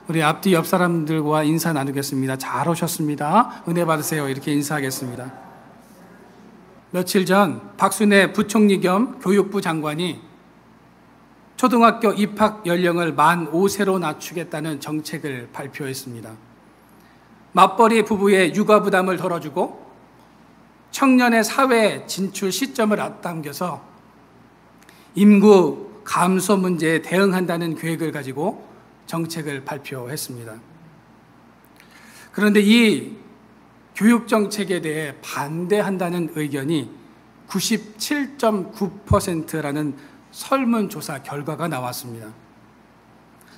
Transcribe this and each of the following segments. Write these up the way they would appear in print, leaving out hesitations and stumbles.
우리 앞뒤 옆 사람들과 인사 나누겠습니다. 잘 오셨습니다. 은혜 받으세요. 이렇게 인사하겠습니다. 며칠 전 박순애 부총리 겸 교육부 장관이 초등학교 입학 연령을 만 5세로 낮추겠다는 정책을 발표했습니다. 맞벌이 부부의 육아 부담을 덜어주고 청년의 사회 진출 시점을 앞당겨서 인구 감소 문제에 대응한다는 계획을 가지고 정책을 발표했습니다. 그런데 이 교육 정책에 대해 반대한다는 의견이 97.9%라는 설문조사 결과가 나왔습니다.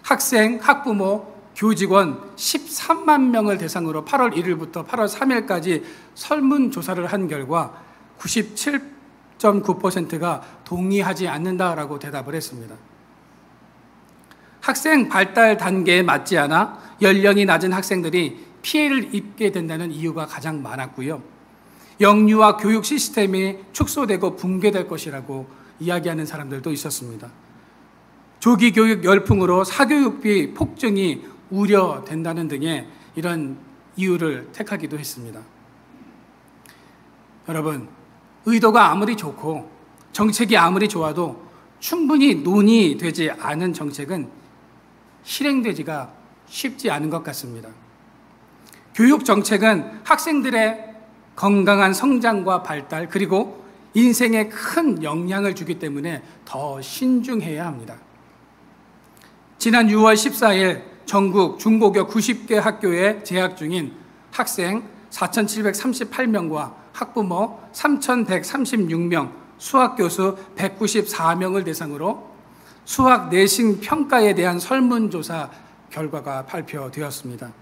학생, 학부모, 교직원 13만 명을 대상으로 8월 1일부터 8월 3일까지 설문조사를 한 결과 97.9%가 동의하지 않는다라고 대답을 했습니다. 학생 발달 단계에 맞지 않아 연령이 낮은 학생들이 피해를 입게 된다는 이유가 가장 많았고요. 영유아 교육 시스템이 축소되고 붕괴될 것이라고 이야기하는 사람들도 있었습니다. 조기 교육 열풍으로 사교육비 폭증이 우려된다는 등의 이런 이유를 택하기도 했습니다. 여러분, 의도가 아무리 좋고 정책이 아무리 좋아도 충분히 논의되지 않은 정책은 실행되지가 쉽지 않은 것 같습니다. 교육 정책은 학생들의 건강한 성장과 발달 그리고 인생에 큰 영향을 주기 때문에 더 신중해야 합니다. 지난 6월 14일 전국 중고교 90개 학교에 재학 중인 학생 4,738명과 학부모 3,136명, 수학교수 194명을 대상으로 수학 내신 평가에 대한 설문조사 결과가 발표되었습니다.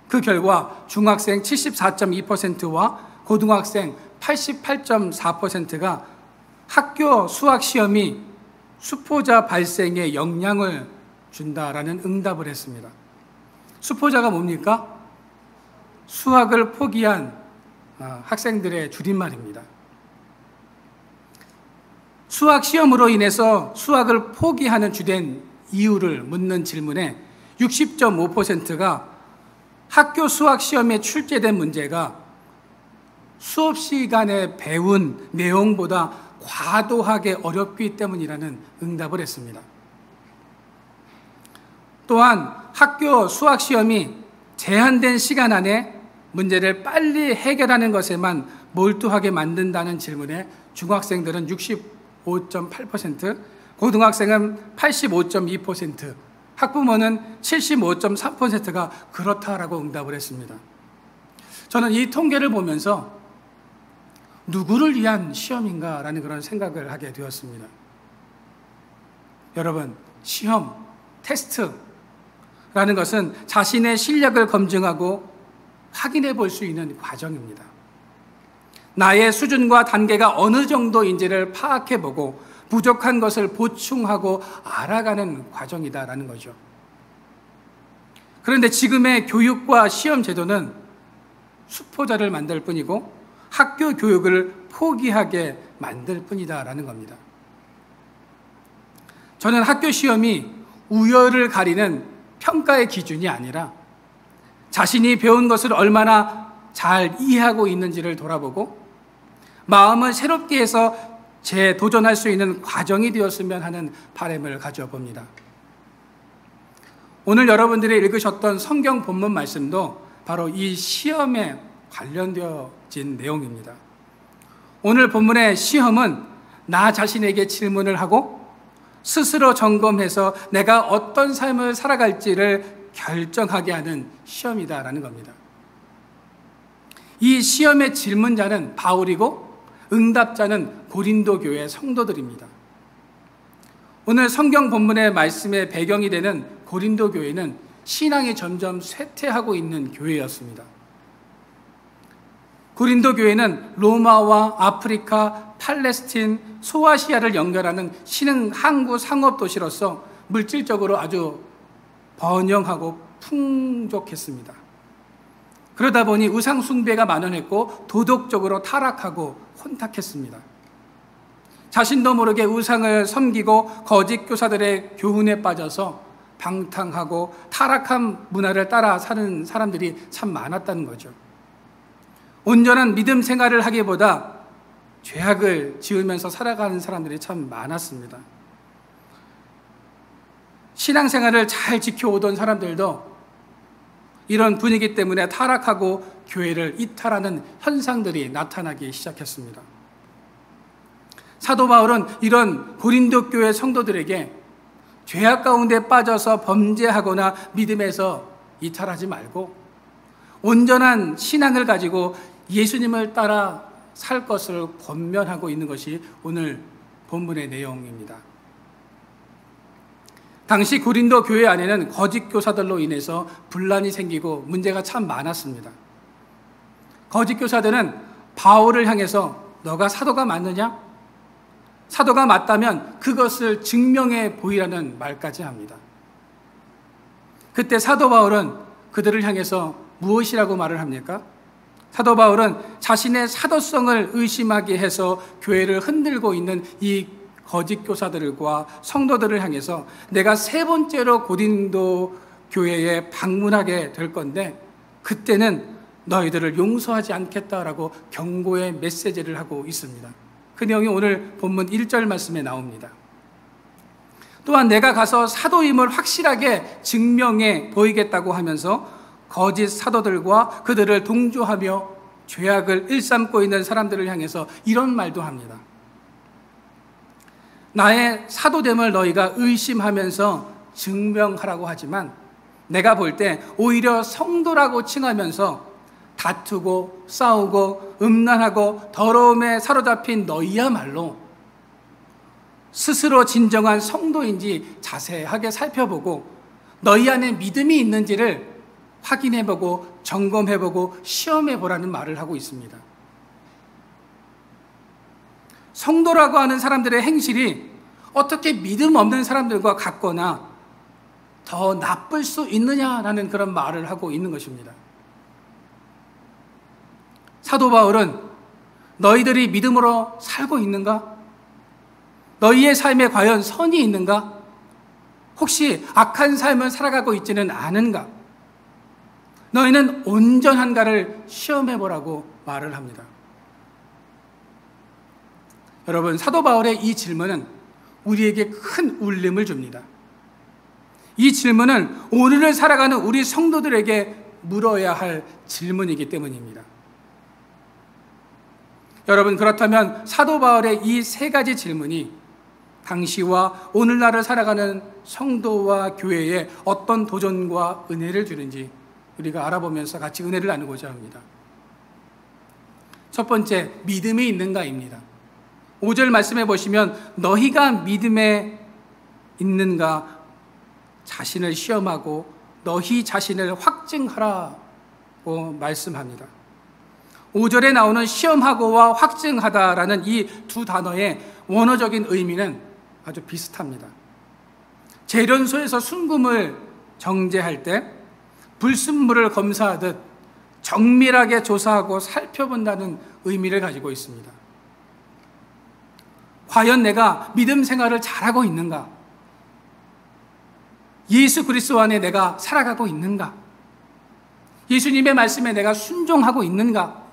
그 결과 중학생 74.2%와 고등학생 88.4%가 학교 수학 시험이 수포자 발생에 영향을 준다라는 응답을 했습니다. 수포자가 뭡니까? 수학을 포기한 학생들의 줄임말입니다. 수학 시험으로 인해서 수학을 포기하는 주된 이유를 묻는 질문에 60.5%가 학교 수학 시험에 출제된 문제가 수업 시간에 배운 내용보다 과도하게 어렵기 때문이라는 응답을 했습니다. 또한 학교 수학 시험이 제한된 시간 안에 문제를 빨리 해결하는 것에만 몰두하게 만든다는 질문에 중학생들은 65.8%, 고등학생은 85.2%, 학부모는 75.3%가 그렇다라고 응답을 했습니다. 저는 이 통계를 보면서 누구를 위한 시험인가라는 그런 생각을 하게 되었습니다. 여러분, 시험, 테스트라는 것은 자신의 실력을 검증하고 확인해 볼 수 있는 과정입니다. 나의 수준과 단계가 어느 정도인지를 파악해 보고 부족한 것을 보충하고 알아가는 과정이다라는 거죠. 그런데 지금의 교육과 시험 제도는 수포자를 만들 뿐이고 학교 교육을 포기하게 만들 뿐이다라는 겁니다. 저는 학교 시험이 우열을 가리는 평가의 기준이 아니라 자신이 배운 것을 얼마나 잘 이해하고 있는지를 돌아보고 마음을 새롭게 해서 재도전할 수 있는 과정이 되었으면 하는 바람을 가져봅니다. 오늘 여러분들이 읽으셨던 성경 본문 말씀도 바로 이 시험에 관련되어진 내용입니다. 오늘 본문의 시험은 나 자신에게 질문을 하고 스스로 점검해서 내가 어떤 삶을 살아갈지를 결정하게 하는 시험이다라는 겁니다. 이 시험의 질문자는 바울이고 응답자는 고린도 교회 성도들입니다. 오늘 성경 본문의 말씀의 배경이 되는 고린도 교회는 신앙이 점점 쇠퇴하고 있는 교회였습니다. 고린도 교회는 로마와 아프리카, 팔레스틴, 소아시아를 연결하는 신흥 항구 상업 도시로서 물질적으로 아주 번영하고 풍족했습니다. 그러다 보니 우상 숭배가 만연했고 도덕적으로 타락하고 혼탁했습니다. 자신도 모르게 우상을 섬기고 거짓 교사들의 교훈에 빠져서 방탕하고 타락한 문화를 따라 사는 사람들이 참 많았다는 거죠. 온전한 믿음 생활을 하기보다 죄악을 지으면서 살아가는 사람들이 참 많았습니다. 신앙생활을 잘 지켜오던 사람들도 이런 분위기 때문에 타락하고 교회를 이탈하는 현상들이 나타나기 시작했습니다. 사도 바울은 이런 고린도 교회 성도들에게 죄악 가운데 빠져서 범죄하거나 믿음에서 이탈하지 말고 온전한 신앙을 가지고 예수님을 따라 살 것을 권면하고 있는 것이 오늘 본문의 내용입니다. 당시 고린도 교회 안에는 거짓 교사들로 인해서 분란이 생기고 문제가 참 많았습니다. 거짓 교사들은 바울을 향해서 너가 사도가 맞느냐? 사도가 맞다면 그것을 증명해 보이라는 말까지 합니다. 그때 사도 바울은 그들을 향해서 무엇이라고 말을 합니까? 사도 바울은 자신의 사도성을 의심하게 해서 교회를 흔들고 있는 이 거짓 교사들과 성도들을 향해서 내가 세 번째로 고린도 교회에 방문하게 될 건데 그때는 너희들을 용서하지 않겠다라고 경고의 메시지를 하고 있습니다. 그 내용이 오늘 본문 1절 말씀에 나옵니다. 또한 내가 가서 사도임을 확실하게 증명해 보이겠다고 하면서 거짓 사도들과 그들을 동조하며 죄악을 일삼고 있는 사람들을 향해서 이런 말도 합니다. 나의 사도됨을 너희가 의심하면서 증명하라고 하지만 내가 볼 때 오히려 성도라고 칭하면서 다투고 싸우고 음란하고 더러움에 사로잡힌 너희야말로 스스로 진정한 성도인지 자세하게 살펴보고 너희 안에 믿음이 있는지를 확인해보고 점검해보고 시험해보라는 말을 하고 있습니다. 성도라고 하는 사람들의 행실이 어떻게 믿음 없는 사람들과 같거나 더 나쁠 수 있느냐라는 그런 말을 하고 있는 것입니다. 사도 바울은 너희들이 믿음으로 살고 있는가? 너희의 삶에 과연 선이 있는가? 혹시 악한 삶을 살아가고 있지는 않은가? 너희는 온전한가를 시험해보라고 말을 합니다. 여러분, 사도 바울의 이 질문은 우리에게 큰 울림을 줍니다. 이 질문은 오늘을 살아가는 우리 성도들에게 물어야 할 질문이기 때문입니다. 여러분, 그렇다면 사도 바울의 이 세 가지 질문이 당시와 오늘날을 살아가는 성도와 교회에 어떤 도전과 은혜를 주는지 우리가 알아보면서 같이 은혜를 나누고자 합니다. 첫 번째, 믿음이 있는가입니다. 5절 말씀해 보시면 너희가 믿음에 있는가 자신을 시험하고 너희 자신을 확증하라고 말씀합니다. 5절에 나오는 시험하고와 확증하다라는 이 두 단어의 원어적인 의미는 아주 비슷합니다. 재련소에서 순금을 정제할 때 불순물을 검사하듯 정밀하게 조사하고 살펴본다는 의미를 가지고 있습니다. 과연 내가 믿음 생활을 잘하고 있는가? 예수 그리스도 안에 내가 살아가고 있는가? 예수님의 말씀에 내가 순종하고 있는가?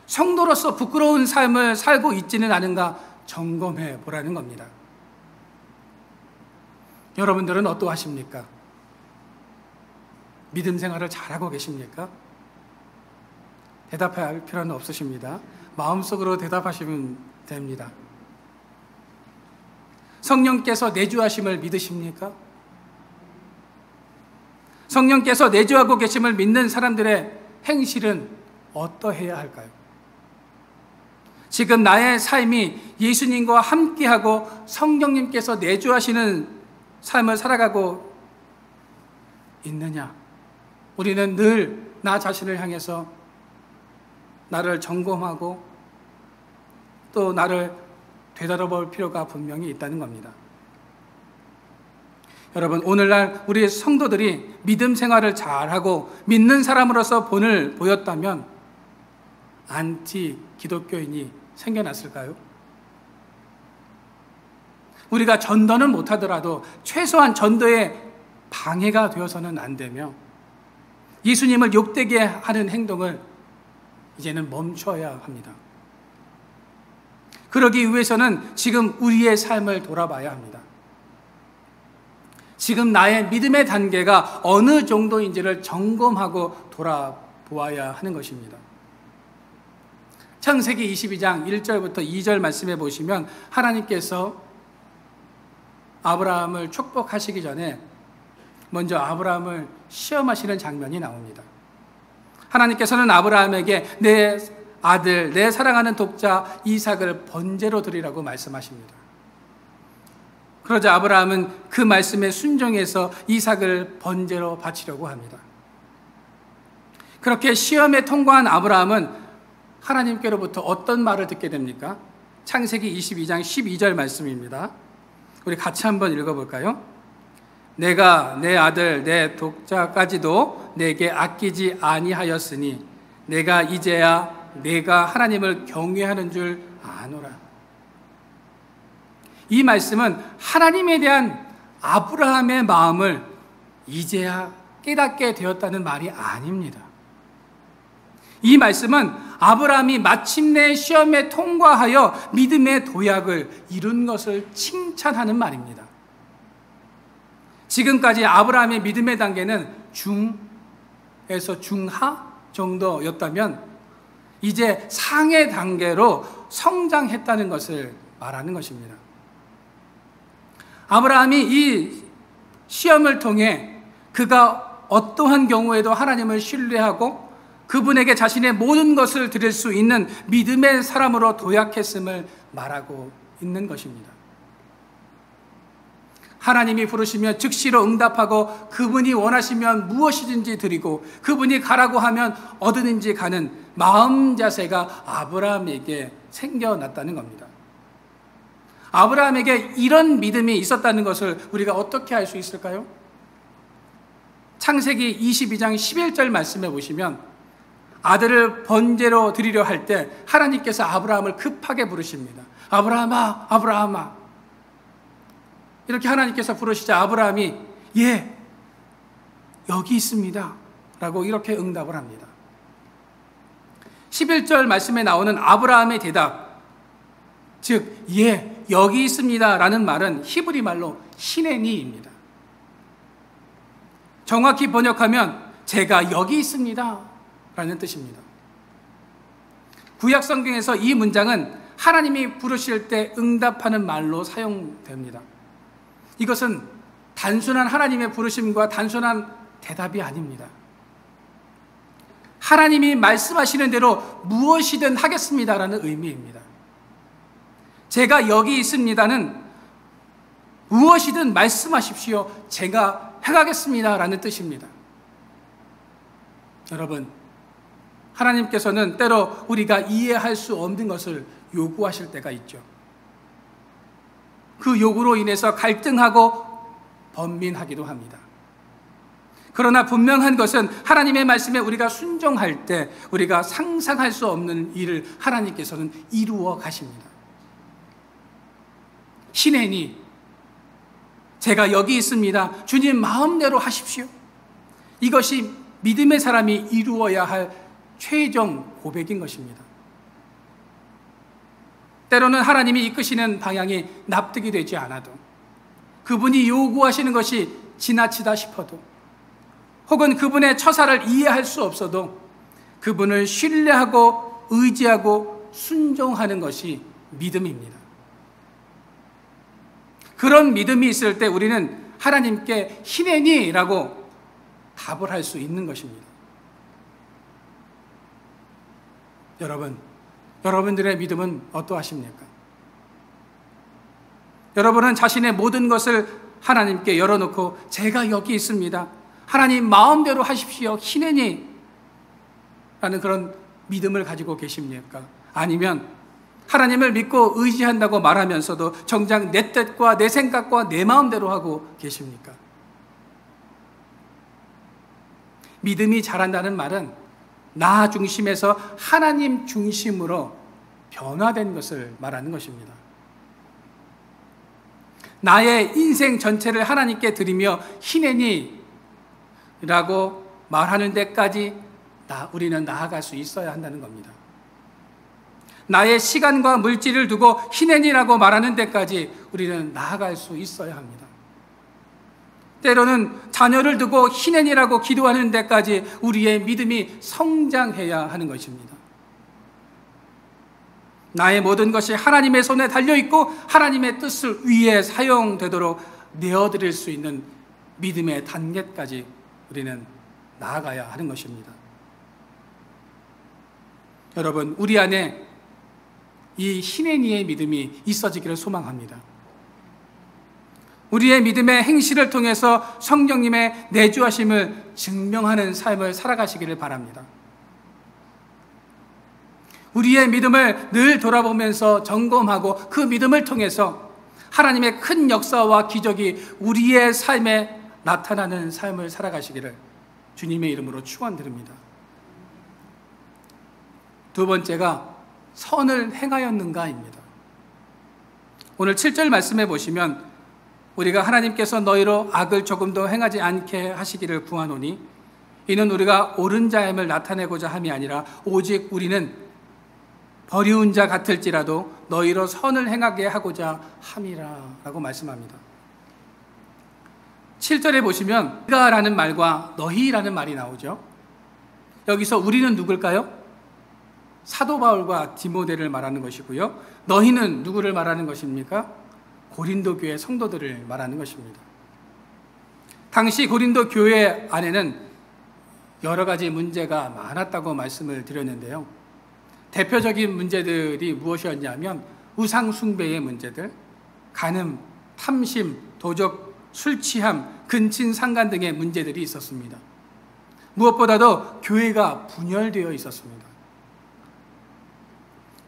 성도로서 부끄러운 삶을 살고 있지는 않은가 점검해 보라는 겁니다. 여러분들은 어떠하십니까? 믿음 생활을 잘하고 계십니까? 대답할 필요는 없으십니다. 마음속으로 대답하시면 됩니다. 성령께서 내주하심을 믿으십니까? 성령께서 내주하고 계심을 믿는 사람들의 행실은 어떠해야 할까요? 지금 나의 삶이 예수님과 함께하고 성령님께서 내주하시는 삶을 살아가고 있느냐? 우리는 늘 나 자신을 향해서 나를 점검하고 또 나를 되돌아볼 필요가 분명히 있다는 겁니다. 여러분, 오늘날 우리 성도들이 믿음 생활을 잘하고 믿는 사람으로서 본을 보였다면 안티 기독교인이 생겨났을까요? 우리가 전도는 못하더라도 최소한 전도에 방해가 되어서는 안 되며 예수님을 욕되게 하는 행동을 이제는 멈춰야 합니다. 그러기 위해서는 지금 우리의 삶을 돌아봐야 합니다. 지금 나의 믿음의 단계가 어느 정도인지를 점검하고 돌아보아야 하는 것입니다. 창세기 22장 1절부터 2절 말씀해 보시면 하나님께서 아브라함을 축복하시기 전에 먼저 아브라함을 시험하시는 장면이 나옵니다. 하나님께서는 아브라함에게 내 아들, 내 사랑하는 독자 이삭을 번제로 드리라고 말씀하십니다. 그러자 아브라함은 그 말씀에 순종해서 이삭을 번제로 바치려고 합니다. 그렇게 시험에 통과한 아브라함은 하나님께로부터 어떤 말을 듣게 됩니까? 창세기 22장 12절 말씀입니다. 우리 같이 한번 읽어볼까요? 내가 내 아들 내 독자까지도 내게 아끼지 아니하였으니 내가 이제야 내가 하나님을 경외하는 줄 아노라. 이 말씀은 하나님에 대한 아브라함의 마음을 이제야 깨닫게 되었다는 말이 아닙니다. 이 말씀은 아브라함이 마침내 시험에 통과하여 믿음의 도약을 이룬 것을 칭찬하는 말입니다. 지금까지 아브라함의 믿음의 단계는 중에서 중하 정도였다면 이제 상의 단계로 성장했다는 것을 말하는 것입니다. 아브라함이 이 시험을 통해 그가 어떠한 경우에도 하나님을 신뢰하고 그분에게 자신의 모든 것을 드릴 수 있는 믿음의 사람으로 도약했음을 말하고 있는 것입니다. 하나님이 부르시면 즉시로 응답하고 그분이 원하시면 무엇이든지 드리고 그분이 가라고 하면 어디든지 가는 마음 자세가 아브라함에게 생겨났다는 겁니다. 아브라함에게 이런 믿음이 있었다는 것을 우리가 어떻게 알 수 있을까요? 창세기 22장 11절 말씀해 보시면 아들을 번제로 드리려 할 때 하나님께서 아브라함을 급하게 부르십니다. 아브라함아, 아브라함아. 이렇게 하나님께서 부르시자 아브라함이 예, 여기 있습니다 라고 이렇게 응답을 합니다. 11절 말씀에 나오는 아브라함의 대답, 즉 예, 여기 있습니다 라는 말은 히브리 말로 히네니입니다. 정확히 번역하면 제가 여기 있습니다 라는 뜻입니다. 구약 성경에서 이 문장은 하나님이 부르실 때 응답하는 말로 사용됩니다. 이것은 단순한 하나님의 부르심과 단순한 대답이 아닙니다. 하나님이 말씀하시는 대로 무엇이든 하겠습니다라는 의미입니다. 제가 여기 있습니다는 무엇이든 말씀하십시오. 제가 행하겠습니다라는 뜻입니다. 여러분, 하나님께서는 때로 우리가 이해할 수 없는 것을 요구하실 때가 있죠. 그 요구로 인해서 갈등하고 번민하기도 합니다. 그러나 분명한 것은 하나님의 말씀에 우리가 순종할 때 우리가 상상할 수 없는 일을 하나님께서는 이루어 가십니다. 히네니, 제가 여기 있습니다. 주님 마음대로 하십시오. 이것이 믿음의 사람이 이루어야 할 최종 고백인 것입니다. 때로는 하나님이 이끄시는 방향이 납득이 되지 않아도, 그분이 요구하시는 것이 지나치다 싶어도, 혹은 그분의 처사를 이해할 수 없어도 그분을 신뢰하고 의지하고 순종하는 것이 믿음입니다. 그런 믿음이 있을 때 우리는 하나님께 히네니라고 답을 할 수 있는 것입니다. 여러분들의 믿음은 어떠하십니까? 여러분은 자신의 모든 것을 하나님께 열어놓고 제가 여기 있습니다. 하나님 마음대로 하십시오. 히네니 라는 그런 믿음을 가지고 계십니까? 아니면 하나님을 믿고 의지한다고 말하면서도 정작 내 뜻과 내 생각과 내 마음대로 하고 계십니까? 믿음이 자란다는 말은 나 중심에서 하나님 중심으로 변화된 것을 말하는 것입니다. 나의 인생 전체를 하나님께 드리며 희내니 라고 말하는 데까지 우리는 나아갈 수 있어야 한다는 겁니다. 나의 시간과 물질을 두고 희내니라고 말하는 데까지 우리는 나아갈 수 있어야 합니다. 때로는 자녀를 두고 희내니라고 기도하는 데까지 우리의 믿음이 성장해야 하는 것입니다. 나의 모든 것이 하나님의 손에 달려있고 하나님의 뜻을 위해 사용되도록 내어드릴 수 있는 믿음의 단계까지 우리는 나아가야 하는 것입니다. 여러분, 우리 안에 이 희내니의 믿음이 있어지기를 소망합니다. 우리의 믿음의 행실을 통해서 성령님의 내주하심을 증명하는 삶을 살아가시기를 바랍니다. 우리의 믿음을 늘 돌아보면서 점검하고 그 믿음을 통해서 하나님의 큰 역사와 기적이 우리의 삶에 나타나는 삶을 살아가시기를 주님의 이름으로 축원드립니다. 두 번째가 선을 행하였는가입니다. 오늘 7절 말씀해 보시면 우리가 하나님께서 너희로 악을 조금도 행하지 않게 하시기를 구하노니 이는 우리가 옳은 자임을 나타내고자 함이 아니라 오직 우리는 버리운 자 같을지라도 너희로 선을 행하게 하고자 함이라 라고 말씀합니다. 7절에 보시면 우리가라는 말과 너희라는 말이 나오죠. 여기서 우리는 누굴까요? 사도 바울과 디모데를 말하는 것이고요. 너희는 누구를 말하는 것입니까? 고린도 교회 성도들을 말하는 것입니다. 당시 고린도 교회 안에는 여러 가지 문제가 많았다고 말씀을 드렸는데요. 대표적인 문제들이 무엇이었냐면 우상 숭배의 문제들, 간음, 탐심, 도적, 술 취함, 근친 상간 등의 문제들이 있었습니다. 무엇보다도 교회가 분열되어 있었습니다.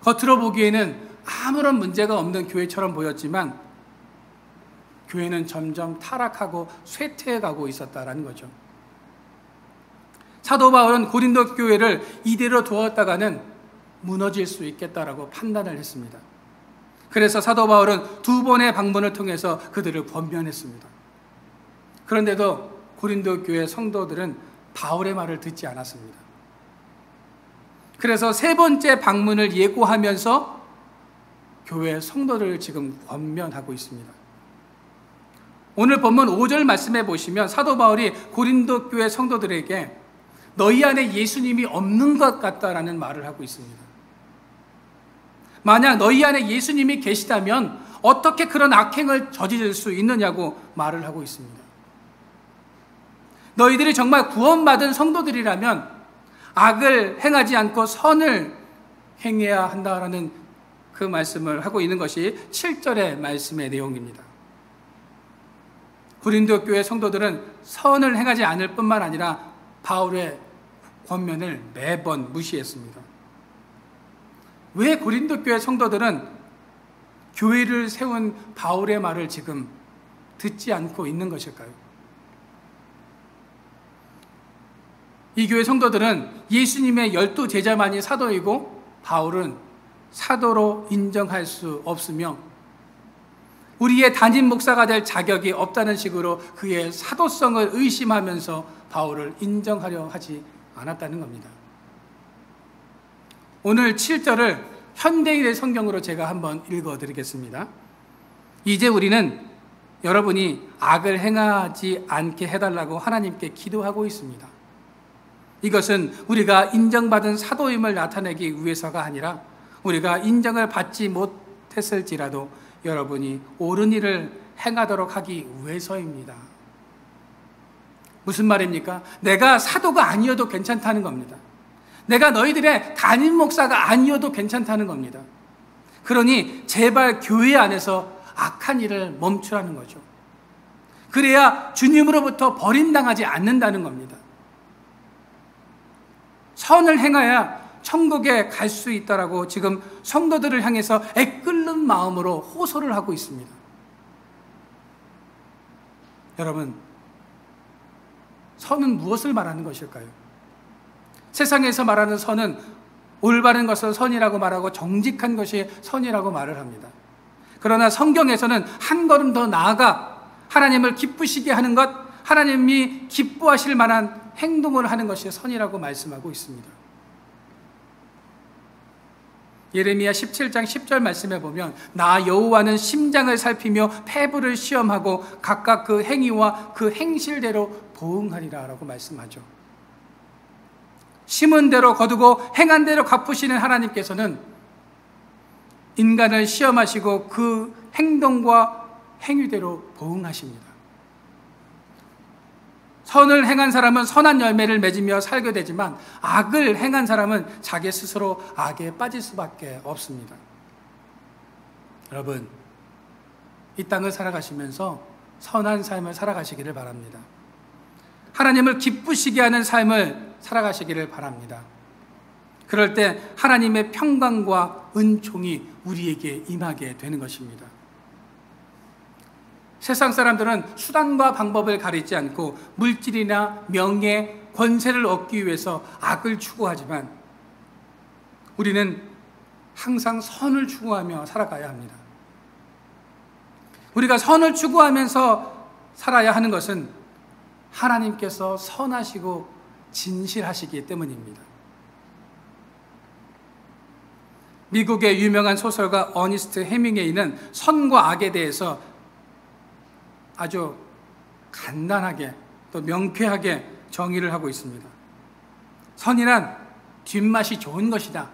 겉으로 보기에는 아무런 문제가 없는 교회처럼 보였지만 교회는 점점 타락하고 쇠퇴해가고 있었다는 거죠. 사도 바울은 고린도 교회를 이대로 두었다가는 무너질 수 있겠다라고 판단을 했습니다. 그래서 사도 바울은 2번의 방문을 통해서 그들을 권면했습니다. 그런데도 고린도 교회 성도들은 바울의 말을 듣지 않았습니다. 그래서 3번째 방문을 예고하면서 교회 성도들을 지금 권면하고 있습니다. 오늘 본문 5절 말씀해 보시면 사도 바울이 고린도 교회 성도들에게 너희 안에 예수님이 없는 것 같다라는 말을 하고 있습니다. 만약 너희 안에 예수님이 계시다면 어떻게 그런 악행을 저지를 수 있느냐고 말을 하고 있습니다. 너희들이 정말 구원받은 성도들이라면 악을 행하지 않고 선을 행해야 한다라는 그 말씀을 하고 있는 것이 7절의 말씀의 내용입니다. 고린도 교회 성도들은 선을 행하지 않을 뿐만 아니라 바울의 권면을 매번 무시했습니다. 왜 고린도 교회 성도들은 교회를 세운 바울의 말을 지금 듣지 않고 있는 것일까요? 이 교회 성도들은 예수님의 12제자만이 사도이고 바울은 사도로 인정할 수 없으며 우리의 담임 목사가 될 자격이 없다는 식으로 그의 사도성을 의심하면서 바울을 인정하려 하지 않았다는 겁니다. 오늘 7절을 현대인의 성경으로 제가 한번 읽어드리겠습니다. 이제 우리는 여러분이 악을 행하지 않게 해달라고 하나님께 기도하고 있습니다. 이것은 우리가 인정받은 사도임을 나타내기 위해서가 아니라 우리가 인정을 받지 못했을지라도 여러분이 옳은 일을 행하도록 하기 위해서입니다. 무슨 말입니까? 내가 사도가 아니어도 괜찮다는 겁니다. 내가 너희들의 담임 목사가 아니어도 괜찮다는 겁니다. 그러니 제발 교회 안에서 악한 일을 멈추라는 거죠. 그래야 주님으로부터 버림당하지 않는다는 겁니다. 선을 행해야 천국에 갈 수 있다라고 지금 성도들을 향해서 애끓는 마음으로 호소를 하고 있습니다. 여러분, 선은 무엇을 말하는 것일까요? 세상에서 말하는 선은 올바른 것을 선이라고 말하고 정직한 것이 선이라고 말을 합니다. 그러나 성경에서는 한 걸음 더 나아가 하나님을 기쁘시게 하는 것, 하나님이 기뻐하실 만한 행동을 하는 것이 선이라고 말씀하고 있습니다. 예레미야 17장 10절 말씀에 보면 나 여호와는 심장을 살피며 폐부를 시험하고 각각 그 행위와 그 행실대로 보응하리라 라고 말씀하죠. 심은 대로 거두고 행한 대로 갚으시는 하나님께서는 인간을 시험하시고 그 행동과 행위대로 보응하십니다. 선을 행한 사람은 선한 열매를 맺으며 살게 되지만 악을 행한 사람은 자기 스스로 악에 빠질 수밖에 없습니다. 여러분, 이 땅을 살아가시면서 선한 삶을 살아가시기를 바랍니다. 하나님을 기쁘시게 하는 삶을 살아가시기를 바랍니다. 그럴 때 하나님의 평강과 은총이 우리에게 임하게 되는 것입니다. 세상 사람들은 수단과 방법을 가리지 않고 물질이나 명예, 권세를 얻기 위해서 악을 추구하지만 우리는 항상 선을 추구하며 살아가야 합니다. 우리가 선을 추구하면서 살아야 하는 것은 하나님께서 선하시고 진실하시기 때문입니다. 미국의 유명한 소설가 어니스트 해밍웨이는 선과 악에 대해서 아주 간단하게 또 명쾌하게 정의를 하고 있습니다. 선이란 뒷맛이 좋은 것이다.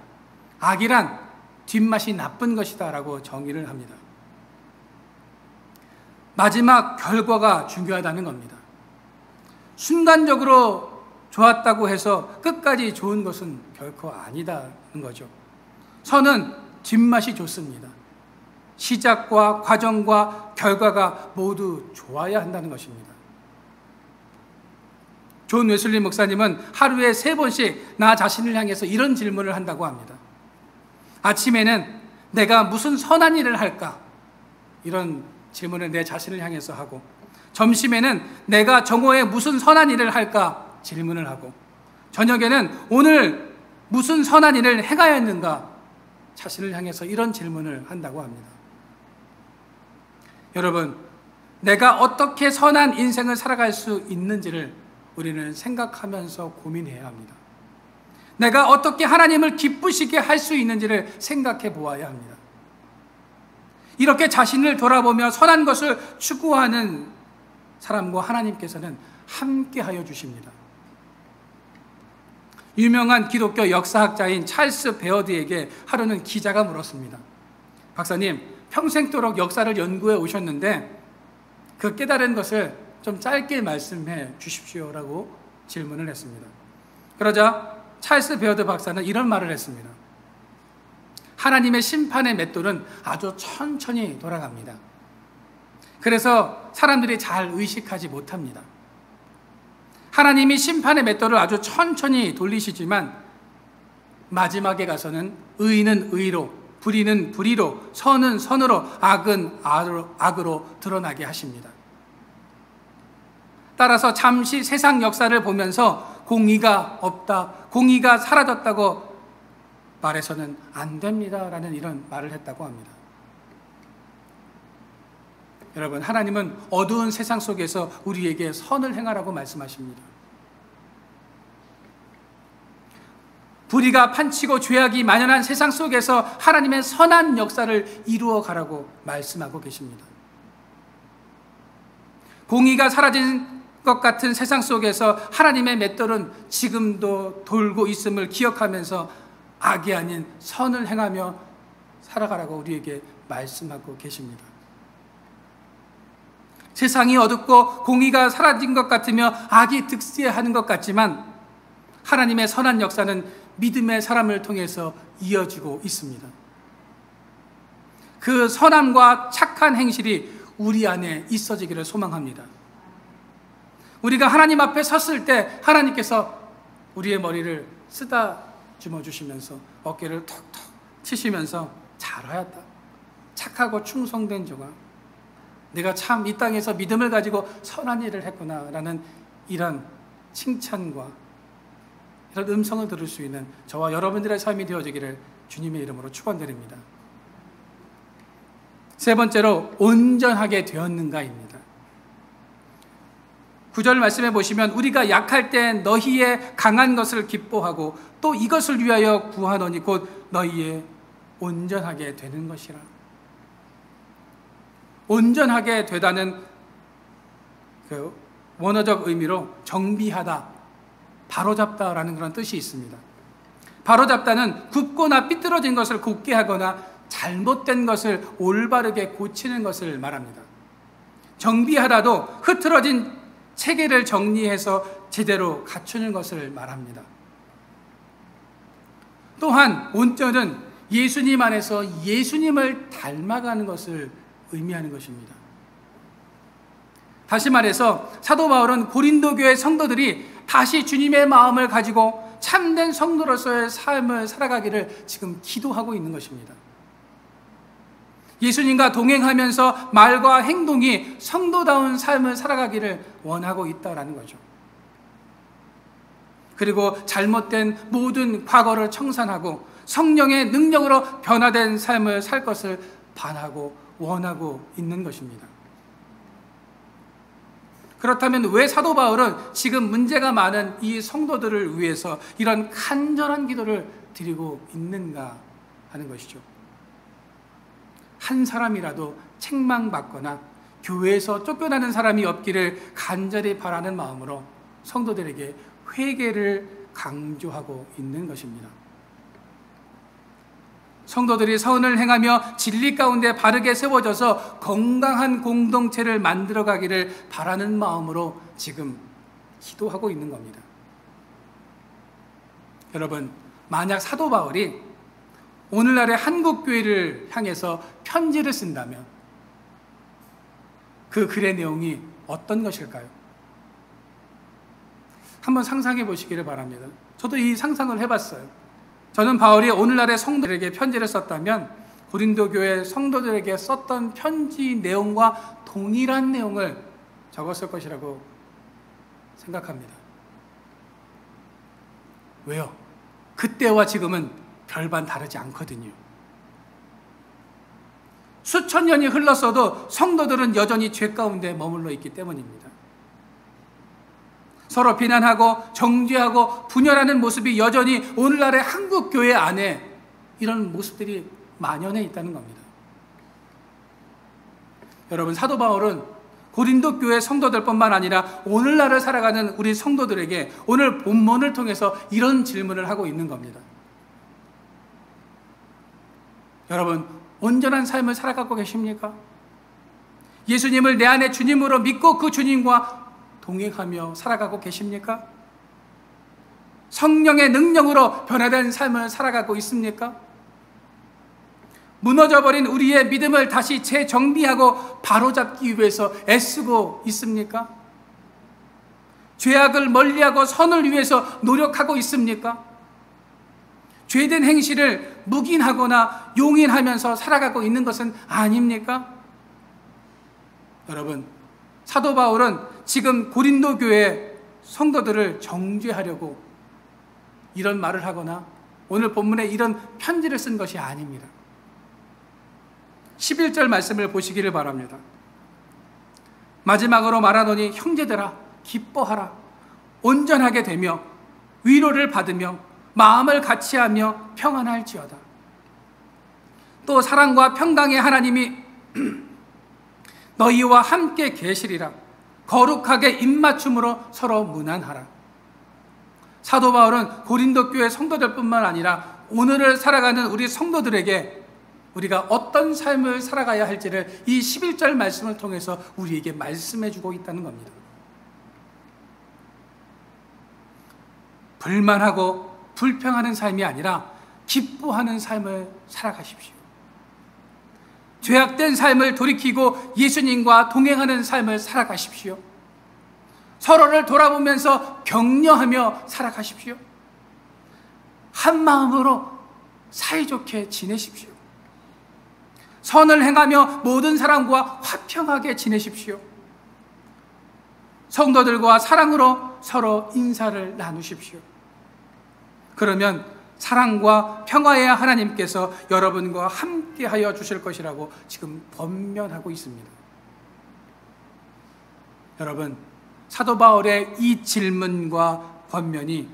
악이란 뒷맛이 나쁜 것이다 라고 정의를 합니다. 마지막 결과가 중요하다는 겁니다. 순간적으로 좋았다고 해서 끝까지 좋은 것은 결코 아니다는 거죠. 선은 뒷맛이 좋습니다. 시작과 과정과 결과가 모두 좋아야 한다는 것입니다. 존 웨슬리 목사님은 하루에 3번씩 나 자신을 향해서 이런 질문을 한다고 합니다. 아침에는 내가 무슨 선한 일을 할까? 이런 질문을 내 자신을 향해서 하고, 점심에는 내가 정오에 무슨 선한 일을 할까? 질문을 하고, 저녁에는 오늘 무슨 선한 일을 해가야 했는가? 자신을 향해서 이런 질문을 한다고 합니다. 여러분, 내가 어떻게 선한 인생을 살아갈 수 있는지를 우리는 생각하면서 고민해야 합니다. 내가 어떻게 하나님을 기쁘시게 할 수 있는지를 생각해 보아야 합니다. 이렇게 자신을 돌아보며 선한 것을 추구하는 사람과 하나님께서는 함께하여 주십니다. 유명한 기독교 역사학자인 찰스 베어드에게 하루는 기자가 물었습니다. 박사님, 평생도록 역사를 연구해 오셨는데 그 깨달은 것을 좀 짧게 말씀해 주십시오라고 질문을 했습니다. 그러자 찰스 베어드 박사는 이런 말을 했습니다. 하나님의 심판의 맷돌은 아주 천천히 돌아갑니다. 그래서 사람들이 잘 의식하지 못합니다. 하나님이 심판의 맷돌을 아주 천천히 돌리시지만 마지막에 가서는 의는 의로, 불의는 불의로, 선은 선으로, 악은 악으로 드러나게 하십니다. 따라서 잠시 세상 역사를 보면서 공의가 없다, 공의가 사라졌다고 말해서는 안 됩니다 라는 이런 말을 했다고 합니다. 여러분, 하나님은 어두운 세상 속에서 우리에게 선을 행하라고 말씀하십니다. 불의가 판치고 죄악이 만연한 세상 속에서 하나님의 선한 역사를 이루어 가라고 말씀하고 계십니다. 공의가 사라진 것 같은 세상 속에서 하나님의 맷돌은 지금도 돌고 있음을 기억하면서 악이 아닌 선을 행하며 살아가라고 우리에게 말씀하고 계십니다. 세상이 어둡고 공의가 사라진 것 같으며 악이 득세하는 것 같지만 하나님의 선한 역사는 믿음의 사람을 통해서 이어지고 있습니다. 그 선함과 착한 행실이 우리 안에 있어지기를 소망합니다. 우리가 하나님 앞에 섰을 때 하나님께서 우리의 머리를 쓰다듬어 주시면서 어깨를 톡톡 치시면서 잘하였다, 착하고 충성된 자가, 내가 참 이 땅에서 믿음을 가지고 선한 일을 했구나라는 이런 칭찬과 이런 음성을 들을 수 있는 저와 여러분들의 삶이 되어지기를 주님의 이름으로 축원드립니다. 세 번째로 온전하게 되었는가입니다. 9절 말씀해 보시면 우리가 약할 때 너희의 강한 것을 기뻐하고 또 이것을 위하여 구하노니 곧 너희의 온전하게 되는 것이라. 온전하게 되다는 그 원어적 의미로 정비하다, 바로잡다라는 그런 뜻이 있습니다. 바로잡다는 굽거나 삐뚤어진 것을 곧게 하거나 잘못된 것을 올바르게 고치는 것을 말합니다. 정비하다도 흐트러진 체계를 정리해서 제대로 갖추는 것을 말합니다. 또한 온전은 예수님 안에서 예수님을 닮아가는 것을 의미하는 것입니다. 다시 말해서 사도 바울은 고린도 교회 성도들이 다시 주님의 마음을 가지고 참된 성도로서의 삶을 살아가기를 지금 기도하고 있는 것입니다. 예수님과 동행하면서 말과 행동이 성도다운 삶을 살아가기를 원하고 있다라는 거죠. 그리고 잘못된 모든 과거를 청산하고 성령의 능력으로 변화된 삶을 살 것을 바라고 원하고 있는 것입니다. 그렇다면 왜 사도 바울은 지금 문제가 많은 이 성도들을 위해서 이런 간절한 기도를 드리고 있는가 하는 것이죠. 한 사람이라도 책망받거나 교회에서 쫓겨나는 사람이 없기를 간절히 바라는 마음으로 성도들에게 회개를 강조하고 있는 것입니다. 성도들이 선을 행하며 진리 가운데 바르게 세워져서 건강한 공동체를 만들어가기를 바라는 마음으로 지금 기도하고 있는 겁니다. 여러분, 만약 사도 바울이 오늘날의 한국교회를 향해서 편지를 쓴다면 그 글의 내용이 어떤 것일까요? 한번 상상해 보시기를 바랍니다. 저도 이 상상을 해봤어요. 저는 바울이 오늘날의 성도들에게 편지를 썼다면 고린도 교회 성도들에게 썼던 편지 내용과 동일한 내용을 적었을 것이라고 생각합니다. 왜요? 그때와 지금은 별반 다르지 않거든요. 수천 년이 흘렀어도 성도들은 여전히 죄 가운데 머물러 있기 때문입니다. 서로 비난하고 정죄하고 분열하는 모습이 여전히 오늘날의 한국 교회 안에 이런 모습들이 만연해 있다는 겁니다. 여러분, 사도 바울은 고린도 교회 성도들뿐만 아니라 오늘날을 살아가는 우리 성도들에게 오늘 본문을 통해서 이런 질문을 하고 있는 겁니다. 여러분, 온전한 삶을 살아가고 계십니까? 예수님을 내 안에 주님으로 믿고 그 주님과 동행하며 살아가고 계십니까? 성령의 능력으로 변화된 삶을 살아가고 있습니까? 무너져버린 우리의 믿음을 다시 재정비하고 바로잡기 위해서 애쓰고 있습니까? 죄악을 멀리하고 선을 위해서 노력하고 있습니까? 죄된 행실을 묵인하거나 용인하면서 살아가고 있는 것은 아닙니까? 여러분, 사도 바울은 지금 고린도 교회 성도들을 정죄하려고 이런 말을 하거나 오늘 본문에 이런 편지를 쓴 것이 아닙니다. 11절 말씀을 보시기를 바랍니다. 마지막으로 말하노니 형제들아 기뻐하라. 온전하게 되며 위로를 받으며 마음을 같이하며 평안할지어다. 또 사랑과 평강의 하나님이 너희와 함께 계시리라. 거룩하게 입맞춤으로 서로 문안하라. 사도 바울은 고린도 교회 성도들뿐만 아니라 오늘을 살아가는 우리 성도들에게 우리가 어떤 삶을 살아가야 할지를 이 11절 말씀을 통해서 우리에게 말씀해 주고 있다는 겁니다. 불만하고 불평하는 삶이 아니라 기뻐하는 삶을 살아가십시오. 죄악된 삶을 돌이키고 예수님과 동행하는 삶을 살아가십시오. 서로를 돌아보면서 격려하며 살아가십시오. 한 마음으로 사이좋게 지내십시오. 선을 행하며 모든 사람과 화평하게 지내십시오. 성도들과 사랑으로 서로 인사를 나누십시오. 그러면 사랑과 평화의 하나님께서 여러분과 함께하여 주실 것이라고 지금 번면하고 있습니다. 여러분, 사도 바울의 이 질문과 번면이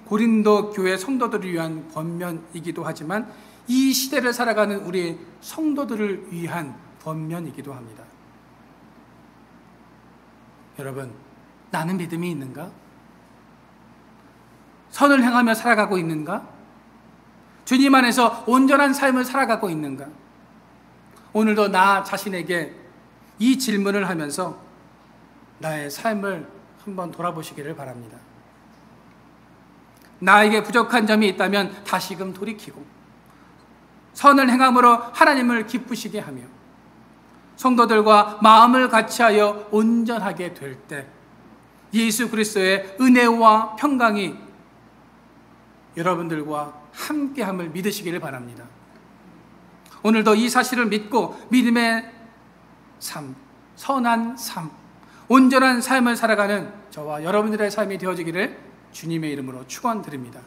고린도 교회 성도들을 위한 번면이기도 하지만 이 시대를 살아가는 우리 성도들을 위한 번면이기도 합니다. 여러분, 나는 믿음이 있는가? 선을 행하며 살아가고 있는가? 주님 안에서 온전한 삶을 살아가고 있는가? 오늘도 나 자신에게 이 질문을 하면서 나의 삶을 한번 돌아보시기를 바랍니다. 나에게 부족한 점이 있다면 다시금 돌이키고 선을 행함으로 하나님을 기쁘시게 하며 성도들과 마음을 같이하여 온전하게 될 때 예수 그리스도의 은혜와 평강이 여러분들과 함께함을 믿으시기를 바랍니다. 오늘도 이 사실을 믿고 믿음의 삶, 선한 삶, 온전한 삶을 살아가는 저와 여러분들의 삶이 되어지기를 주님의 이름으로 축원드립니다.